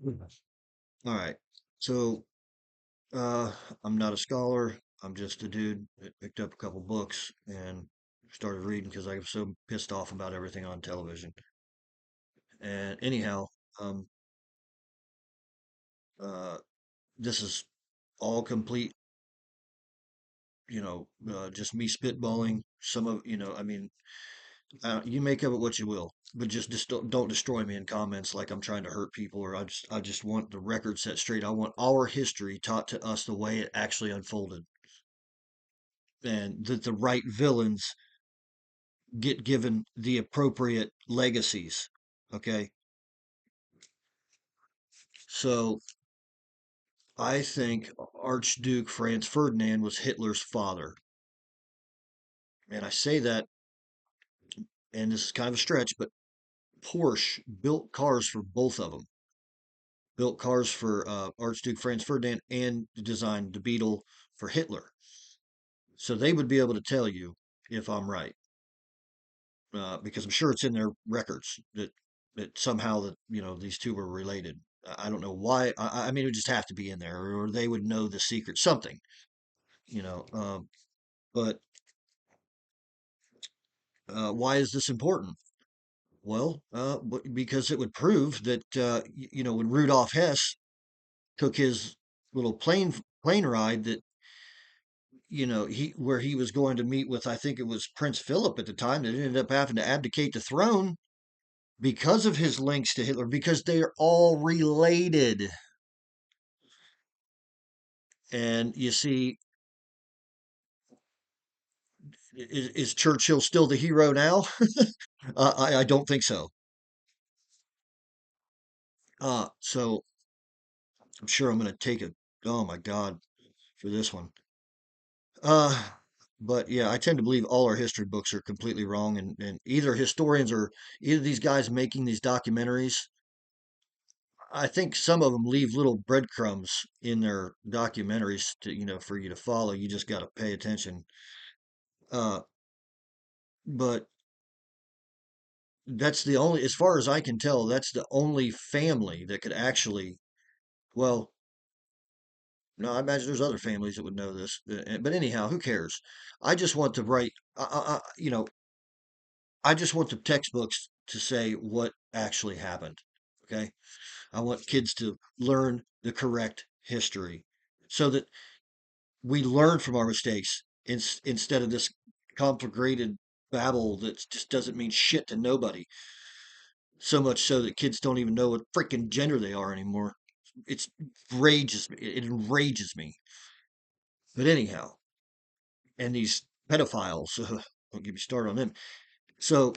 All right. So, uh, I'm not a scholar. I'm just a dude that picked up a couple books and started reading because I was so pissed off about everything on television. And anyhow, um, uh, this is all complete, just me spitballing. Some of, I mean, you make of it what you will, but just don't destroy me in comments like I'm trying to hurt people, or I just want the record set straight. I want our history taught to us the way it actually unfolded, and that the right villains get given the appropriate legacies. Okay, so I think Archduke Franz Ferdinand was Hitler's father, and I say that, and this is kind of a stretch, but Porsche built cars for both of them. Built cars for Archduke Franz Ferdinand and designed the Beetle for Hitler. So they would be able to tell you if I'm right, because I'm sure it's in their records that somehow that these two were related. I don't know why. I mean, it would just have to be in there, or they would know the secret, something, you know. But why is this important? Well, because it would prove that when Rudolf Hess took his little plane ride, that he where he was going to meet with, I think it was Prince Philip at the time, that ended up having to abdicate the throne because of his links to Hitler, because they're all related. And you see, is Churchill still the hero now? I don't think so. So I'm sure I'm going to take it. Oh my God, for this one. Uh, but yeah, I tend to believe all our history books are completely wrong, and either historians or either these guys making these documentaries, I think some of them leave little breadcrumbs in their documentaries to, for you to follow. You just got to pay attention. Uh, but that's the only, as far as I can tell, that's the only family that could actually, well, no, I imagine there's other families that would know this. But anyhow, who cares? I just want to write, I just want the textbooks to say what actually happened. Okay. I want kids to learn the correct history so that we learn from our mistakes instead of this complicated babble that just doesn't mean shit to nobody. So much so that kids don't even know what freaking gender they are anymore. It's rages me. It enrages me. But anyhow, and these pedophiles, don't get me started on them. So,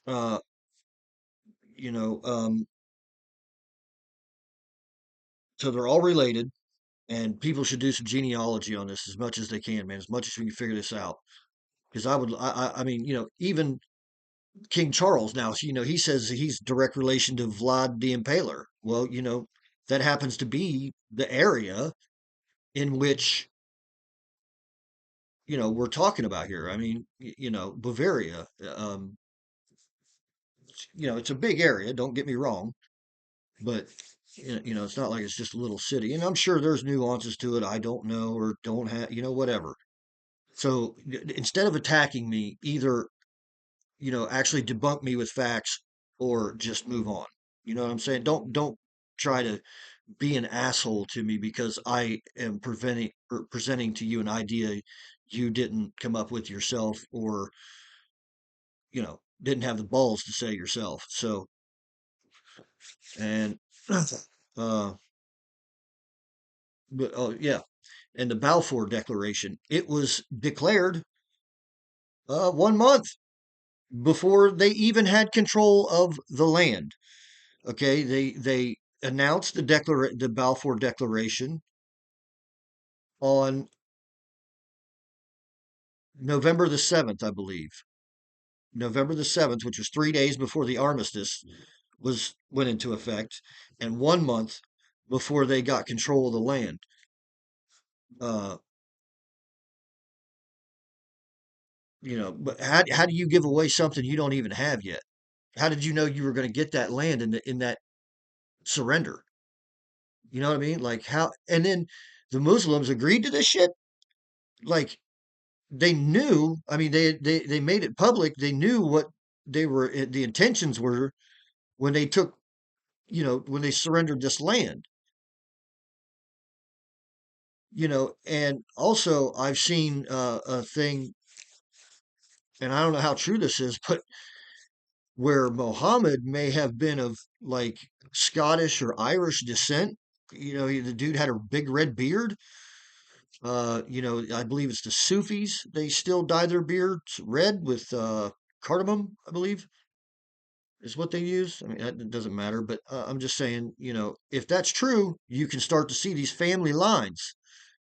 uh, you know, um, so they're all related, and people should do some genealogy on this as much as they can, man. As much as we can figure this out, because I mean, even King Charles now, he says he's direct relation to Vlad the Impaler. Well, that happens to be the area in which, we're talking about here. I mean, Bavaria, it's a big area, don't get me wrong, but it's not like it's just a little city. And I'm sure there's nuances to it I don't know or don't have, whatever. So instead of attacking me, either actually debunk me with facts or just move on. You know what I'm saying? Don't try to be an asshole to me because I am presenting to you an idea you didn't come up with yourself, or didn't have the balls to say yourself. So, and uh but oh yeah, and the Balfour Declaration, it was declared 1 month before they even had control of the land. Okay, they announced the Balfour Declaration on November the 7th, I believe. November the 7th, which was 3 days before the armistice was went into effect, and 1 month before they got control of the land. Uh, but how do you give away something you don't even have yet? How did you know you were going to get that land in that surrender? You know what I mean? Like how? And then the Muslims agreed to this shit. Like they knew. I mean, they made it public. They knew what the intentions were when they took, when they surrendered this land. And also I've seen a thing, and I don't know how true this is, but where Mohammed may have been of like Scottish or Irish descent. The dude had a big red beard. I believe it's the Sufis. They still dye their beards red with cardamom, I believe, is what they use. I mean, it doesn't matter, but I'm just saying, if that's true, you can start to see these family lines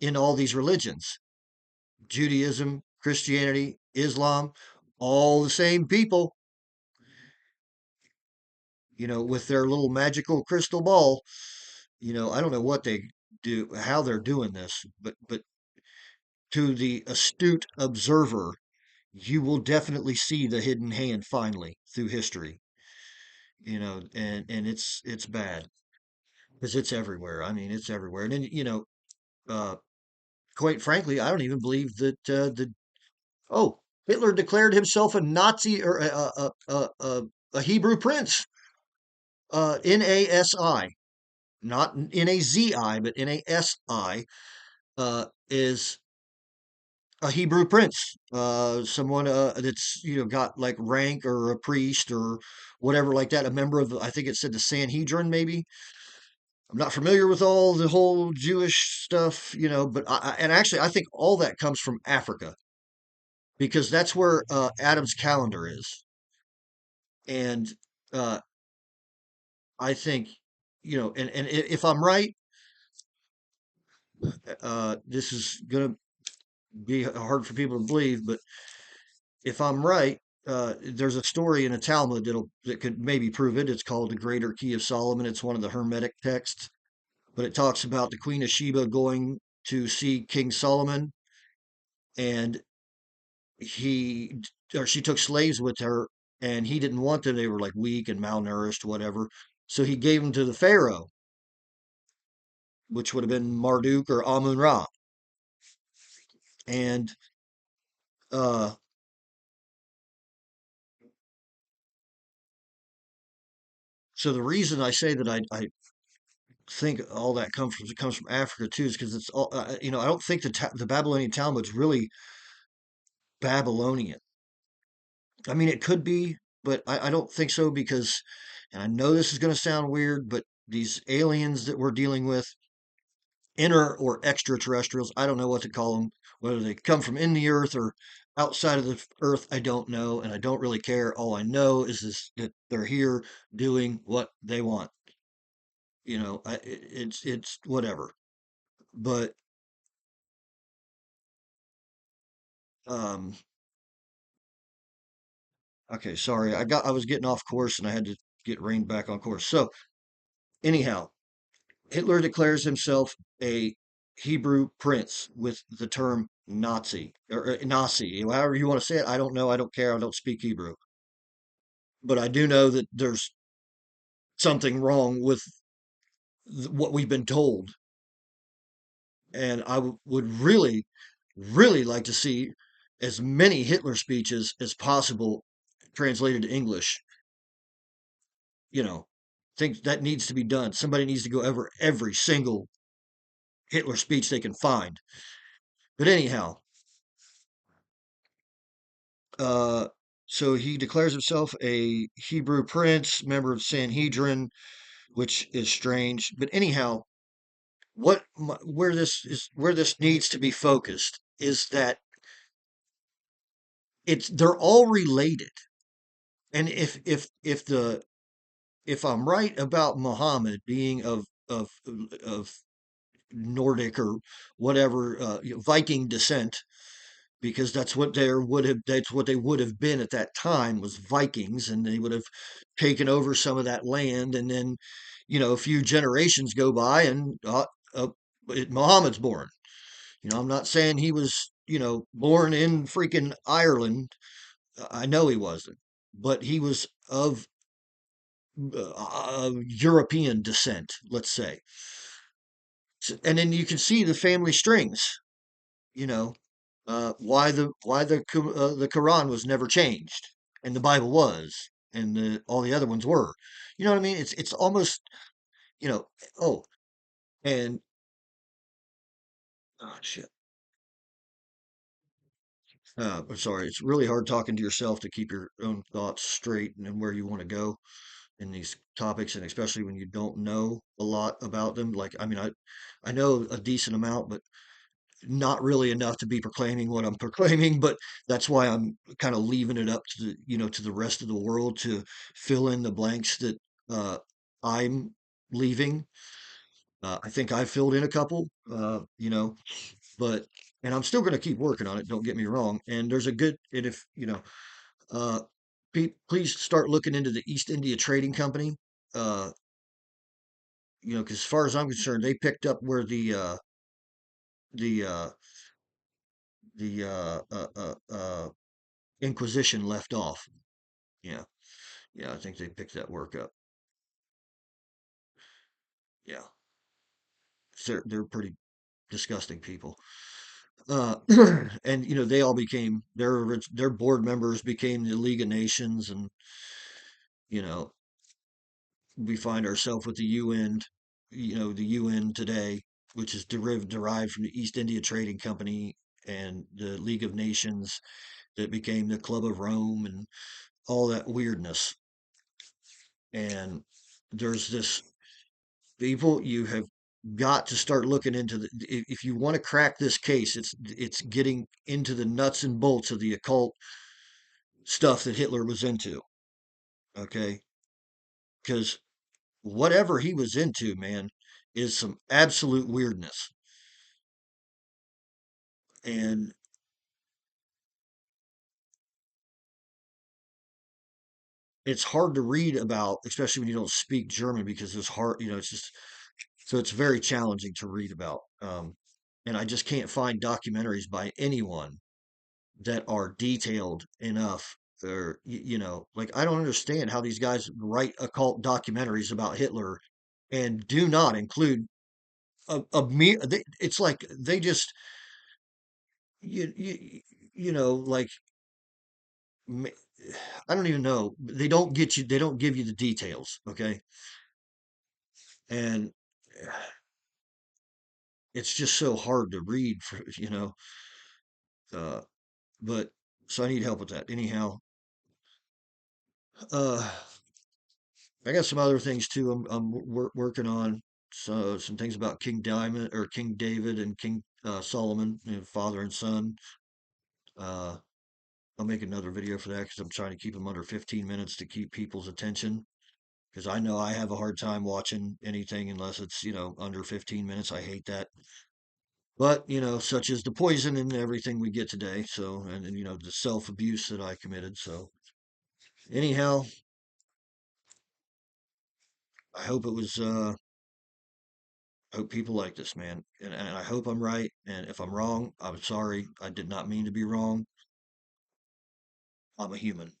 in all these religions: Judaism, Christianity, Islam, all the same people, with their little magical crystal ball. I don't know what they do, how they're doing this, but to the astute observer, you will definitely see the hidden hand finally through history. And it's bad because it's everywhere. I mean, it's everywhere. And then, uh, quite frankly, I don't even believe that oh, Hitler declared himself a Nazi or a Hebrew prince, Nasi, not Nazi, but Nasi, is a Hebrew prince, someone that's got like rank or a priest or whatever like that, a member of I think it said the Sanhedrin maybe. I'm not familiar with all the whole Jewish stuff, but and actually I think all that comes from Africa because that's where Adam's calendar is, and uh, I think if I'm right, this is gonna be hard for people to believe, but if I'm right, there's a story in a Talmud that could maybe prove it. It's called the Greater Key of Solomon. It's one of the Hermetic texts, but it talks about the Queen of Sheba going to see King Solomon, and he or she took slaves with her, and he didn't want them. They were like weak and malnourished, whatever. So he gave them to the Pharaoh, which would have been Marduk or Amun Ra, and uh, so the reason I say that I think all that comes from Africa too, is because it's all I don't think the Babylonian Talmud's really Babylonian. I mean, it could be, but I don't think so because, and I know this is going to sound weird, but these aliens that we're dealing with, inner or extraterrestrials, I don't know what to call them, whether they come from in the earth or outside of the earth, I don't know, and I don't really care. All I know is that they're here doing what they want. It's whatever. But um, okay, sorry. I was getting off course and I had to get reined back on course. So, anyhow, Hitler declares himself a Hebrew prince with the term Nazi or Nazi, however you want to say it. I don't know. I don't care. I don't speak Hebrew. But I do know that there's something wrong with what we've been told. And would really, really like to see as many Hitler speeches as possible translated to English. you know, think that needs to be done. Somebody needs to go over every single Hitler speech they can find. But anyhow, uh, so he declares himself a Hebrew prince, member of Sanhedrin, which is strange. But anyhow, where this needs to be focused is that they're all related. And if I'm right about Muhammad being of Nordic or whatever Viking descent, because that's what they would have been at that time, was Vikings, and they would have taken over some of that land, and then a few generations go by, and Muhammad's born. I'm not saying he was born in freaking Ireland. I know he wasn't, but he was of European descent, let's say. And then you can see the family strings, you know, why the Quran was never changed, and the Bible was, and all the other ones were. You know what I mean? It's almost, you know. Oh, and oh shit. I'm sorry. It's really hard talking to yourself to keep your own thoughts straight and where you want to go in these topics, and especially when you don't know a lot about them. Like, I mean, I know a decent amount, but not really enough to be proclaiming what I'm proclaiming. But that's why I'm kind of leaving it up to to the rest of the world to fill in the blanks that I'm leaving. I think I filled in a couple, but and I'm still going to keep working on it. Don't get me wrong. And there's a good, and if uh, please start looking into the East India Trading Company. Uh, because as far as I'm concerned, they picked up where the uh, the Inquisition left off. Yeah, yeah, I think they picked that work up. Yeah, they're pretty disgusting people. Uh, and they all became their board members became the League of Nations, and you know we find ourselves with the UN, the UN today, which is derived from the East India Trading Company and the League of Nations that became the Club of Rome and all that weirdness. And there's this people you have got to start looking into if you want to crack this case, it's getting into the nuts and bolts of the occult stuff that Hitler was into. Okay, because whatever he was into, man, is some absolute weirdness. And it's hard to read about, especially when you don't speak German, because it's hard, it's just, so it's very challenging to read about. And I just can't find documentaries by anyone that are detailed enough. Or, like, I don't understand how these guys write occult documentaries about Hitler and do not include it's like they just, you, you, like, ma- I don't even know. They don't give you the details. Okay. And it's just so hard to read uh, but so I need help with that. Anyhow, uh, I got some other things too. I'm working on some things about King Diamond or King David and King Solomon, father and son. Uh, I'll make another video for that because I'm trying to keep them under 15 minutes to keep people's attention. Because I know I have a hard time watching anything unless it's under 15 minutes. I hate that. But such is the poison and everything we get today. So, and the self abuse that I committed. So, anyhow, I hope it was. I hope people like this, man, and I hope I'm right. And if I'm wrong, I'm sorry. I did not mean to be wrong. I'm a human.